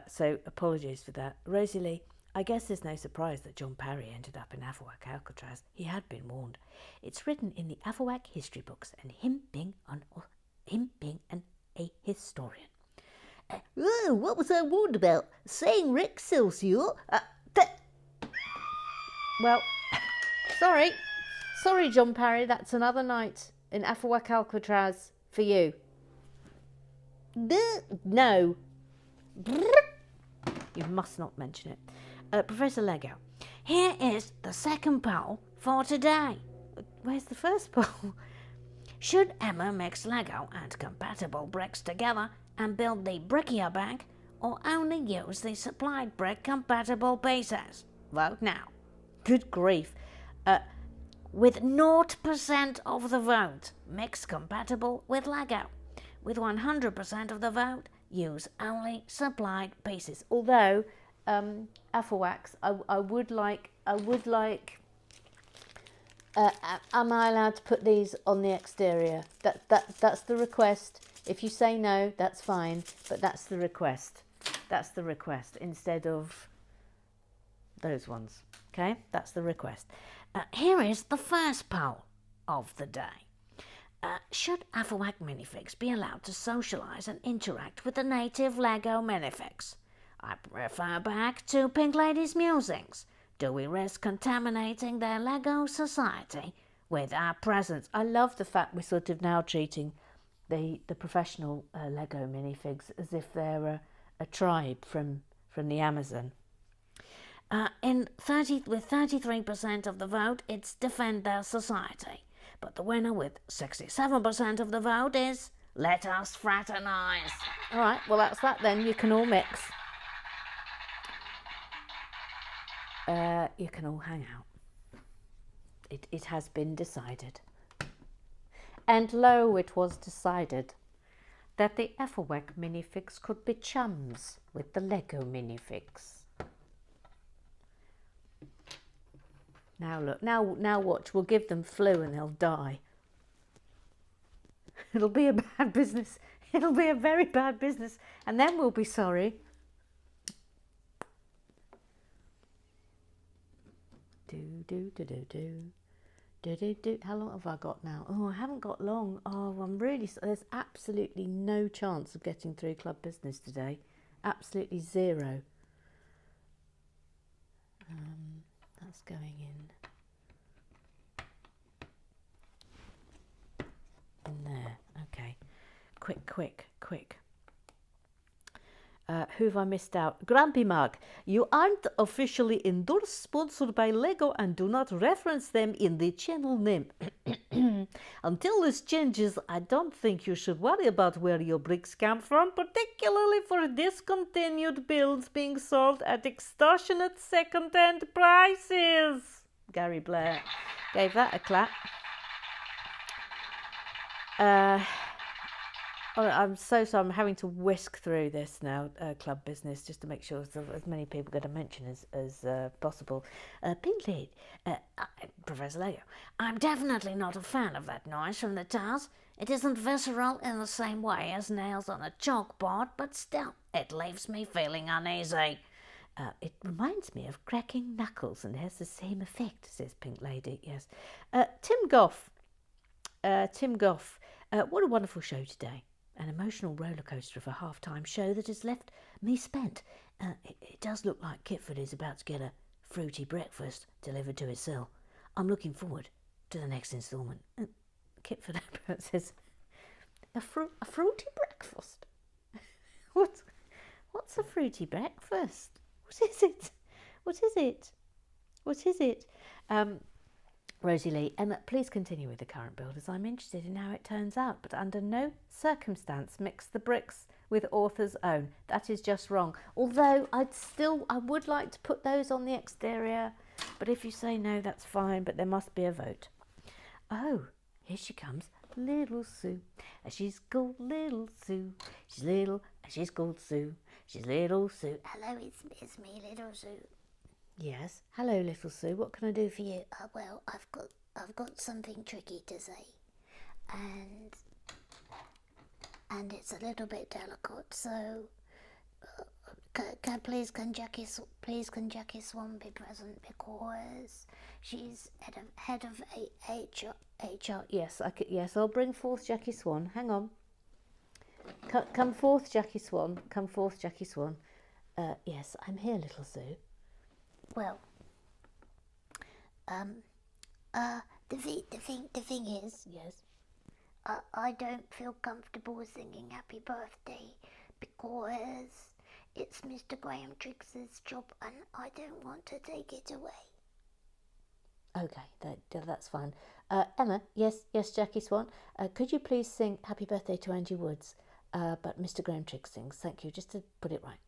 so apologies for that. Rosie Lee, I guess there's no surprise that John Parry ended up in AFOLWAC Alcatraz. He had been warned. It's written in the AFOLWAC history books, and him being a historian. Oh, what was I warned about? Saying Rick Silsio? Well, sorry, John Parry. That's another night in AFOLWAC Alcatraz for you. No. You must not mention it. Professor Lego, here is the second poll for today. Where's the first poll? Should Emma mix Lego and compatible bricks together and build the brickier bank, or only use the supplied brick compatible pieces? Vote now. Good grief. With 0% of the vote, mix compatible with Lego. With 100% of the vote, use only supplied pieces. Although, AFOLWACS, I would like, am I allowed to put these on the exterior? That's the request. If you say no, that's fine, but that's the request. That's the request, instead of those ones. Okay, that's the request. Here is the first poll of the day. Should AFOLWAC minifigs be allowed to socialise and interact with the native Lego minifigs? I refer back to Pink Lady's musings. Do we risk contaminating their Lego society with our presence? I love the fact we're sort of now treating the professional Lego minifigs as if they're a tribe from the Amazon. With 33% of the vote, it's defend their society. But the winner with 67% of the vote is let us fraternise. All right, well, that's that then. You can all mix. You can all hang out. It has been decided. And lo, it was decided that the AFOLWAC minifigs could be chums with the Lego minifigs. Now look, now watch, we'll give them flu and they'll die. It'll be a bad business. It'll be a very bad business. And then we'll be sorry. How long have I got now? Oh, I haven't got long. Oh, I'm really... There's absolutely no chance of getting through club business today. Absolutely zero. That's going in there. Okay. Quick. Who have I missed out? Grumpy Mark, you aren't officially endorsed, sponsored by Lego, and do not reference them in the channel name. Until this changes, I don't think you should worry about where your bricks come from, particularly for discontinued builds being sold at extortionate second-hand prices. Gary Blair gave that a clap. I'm so sorry. I'm having to whisk through this now, club business, just to make sure as many people get a mention as possible. Pink Lady, Professor Lego, I'm definitely not a fan of that noise from the towers. It isn't visceral in the same way as nails on a chalkboard, but still, it leaves me feeling uneasy. It reminds me of cracking knuckles and has the same effect, says Pink Lady, yes. Tim Goff, what a wonderful show today. An emotional rollercoaster of a half-time show that has left me spent. It does look like Kitford is about to get a fruity breakfast delivered to his cell. I'm looking forward to the next instalment. Kitford says, a fruity breakfast? What's a fruity breakfast? What is it? Rosie Lee, please continue with the current build as I'm interested in how it turns out, but under no circumstance mix the bricks with author's own. That is just wrong. Although I would like to put those on the exterior, but if you say no, that's fine, but there must be a vote. Oh, here she comes, little Sue. She's called little Sue. She's little and she's called Sue. She's little Sue. Hello, it's me, little Sue. Yes. Hello, little Sue. What can I do for you? Well, I've got something tricky to say, and it's a little bit delicate. So, can Jackie Swan be present because she's head of HR? Yes, yes, I'll bring forth Jackie Swan. Hang on. Come forth, Jackie Swan. Come forth, Jackie Swan. Yes, I'm here, little Sue. Well, the thing is, yes, I don't feel comfortable singing Happy Birthday because it's Mr. Graham Triggs's job and I don't want to take it away. Okay, that's fine. Emma, yes, Jackie Swan. Could you please sing Happy Birthday to Angie Woods? But Mr. Graham Triggs sings. Thank you, just to put it right.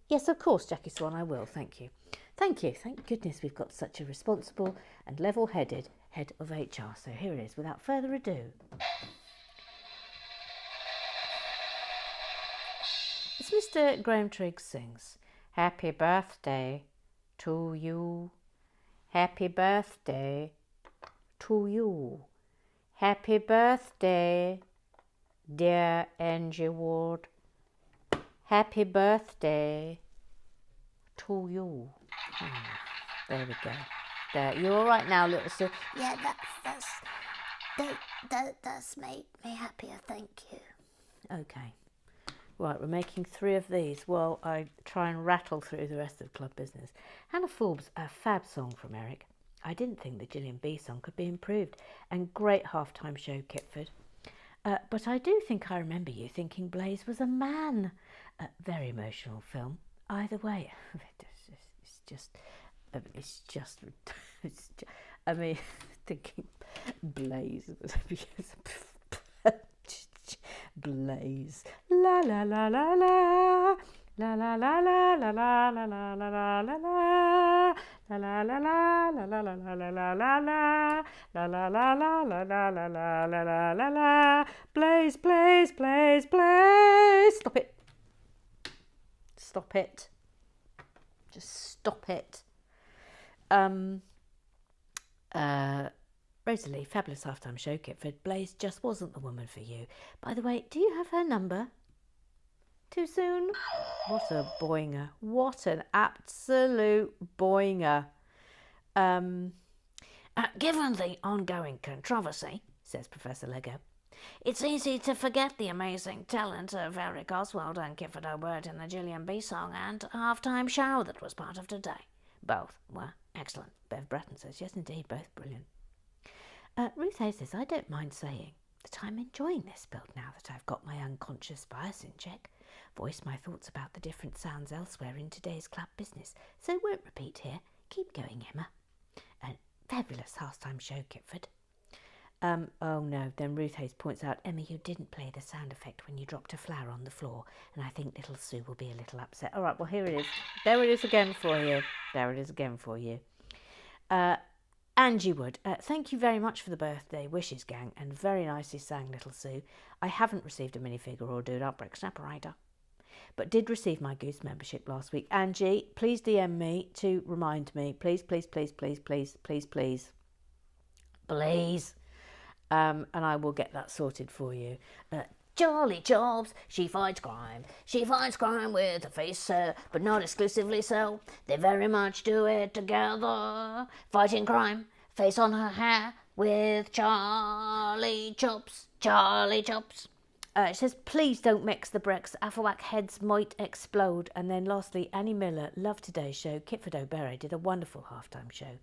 Yes, of course, Jackie Swan, I will. Thank you. Thank you. Thank goodness we've got such a responsible and level-headed head of HR. So here it is, without further ado. It's Mr. Graham Triggs sings. Happy birthday to you. Happy birthday to you. Happy birthday, dear Angie Ward. Happy birthday to you. There we go. There, you all right now, little Sue? Yeah, that's made me happier, thank you. Okay. Right, we're making 3 of these while I try and rattle through the rest of club business. Hannah Forbes, a fab song from Eric. I didn't think the Gillian B song could be improved. And great half-time show, Kitford. But I do think I remember you thinking Blaze was a man. Very emotional film. Either way, I mean, thinking Blaze was Blaze. La la la la la. La la la la la la la la la la la. La la la la la la la la la la la. La la la la la la la la la la la. Blaze, Blaze, Blaze, Blaze. Stop it. Stop it. Just stop it. Rosalie, fabulous halftime show, Kitford. Blaze just wasn't the woman for you. By the way, do you have her number? Too soon? What a boinger. What an absolute boinger. Given the ongoing controversy, says Professor Lego, it's easy to forget the amazing talent of Eric Oswald and Kitford O'Byrne in the Gillian B song and halftime show that was part of today. Both were excellent. Bev Bratton says, yes, indeed, both brilliant. Ruth Hayes says, I don't mind saying that I'm enjoying this build now that I've got my unconscious bias in check. Voice my thoughts about the different sounds elsewhere in today's club business, so won't repeat here. Keep going, Emma. A fabulous halftime show, Kitford. Oh no, then Ruth Hayes points out, Emma, you didn't play the sound effect when you dropped a flower on the floor, and I think little Sue will be a little upset. All right, well, here it is. There it is again for you. There it is again for you. Angie Wood, thank you very much for the birthday wishes, gang, and very nicely sang little Sue. I haven't received a minifigure or dude up brick separator, but did receive my Goose membership last week. Angie, please DM me to remind me. Please, please, please, please, please, please, please. Please. And I will get that sorted for you. Charlie Jobs, she fights crime. She fights crime with a face, but not exclusively so. They very much do it together. Fighting crime, face on her hair with Charlie Chops. Charlie Chops. It says, please don't mix the bricks. AFOLWACS heads might explode. And then lastly, Annie Miller, loved today's show. Kitford O'Byrne did a wonderful halftime show.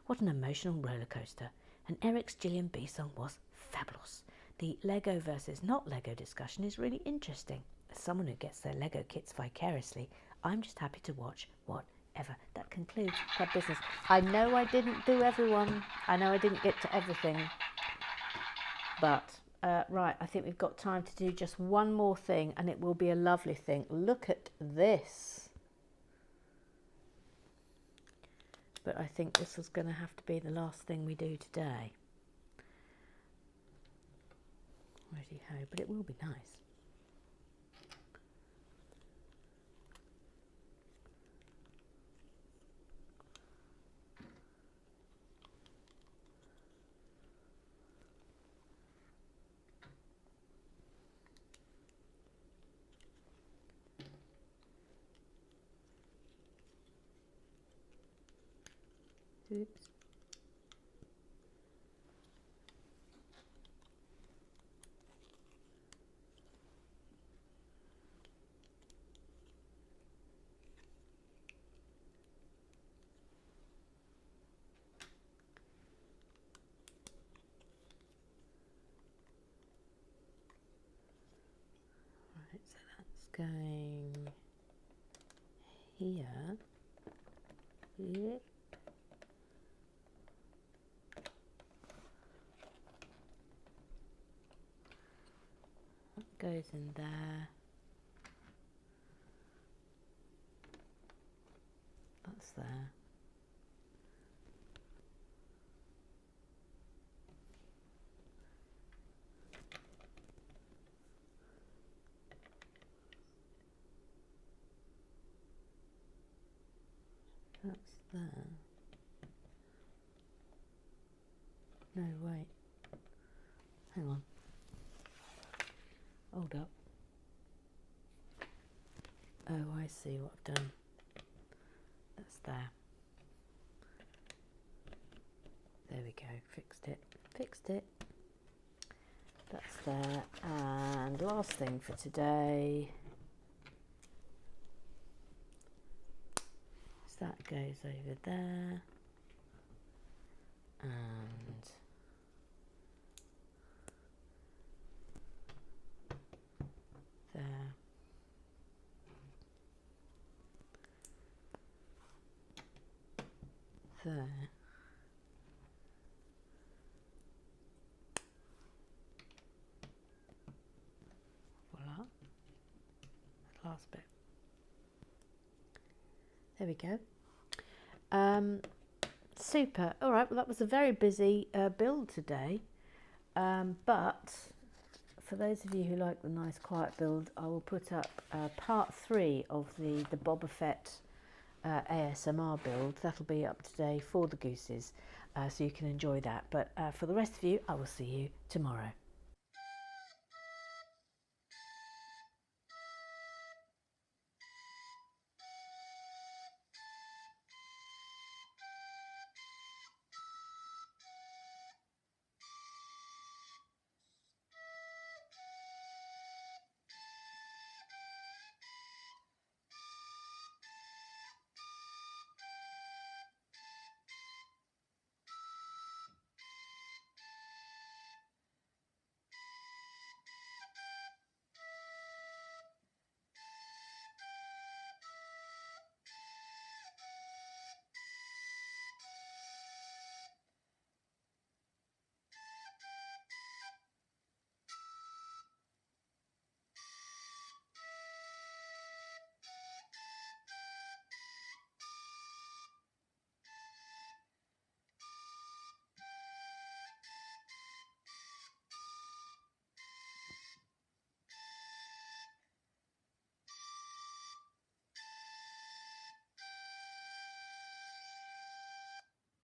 What an emotional roller coaster. And Eric's Gillian B song was fabulous. The Lego versus not Lego discussion is really interesting. As someone who gets their Lego kits vicariously, I'm just happy to watch whatever. That concludes club business. I know I didn't do everyone. I know I didn't get to everything. But, right, I think we've got time to do just one more thing, and it will be a lovely thing. Look at this. But I think this was going to have to be the last thing we do today. Righty-ho, but it will be nice. Oops. Right, so that's going here. Yep. goes in there. That's there. That's there. No, wait. Hang on. Hold up. Oh, I see what I've done. That's there. There we go. Fixed it. Fixed it. That's there. And last thing for today. So that goes over there. And there. There. Voila. That last bit. There we go. Super. All right, well, that was a very busy build today. But for those of you who like the nice quiet build, I will put up part 3 of the Boba Fett ASMR build. That'll be up today for the gooses, so you can enjoy that. But for the rest of you, I will see you tomorrow.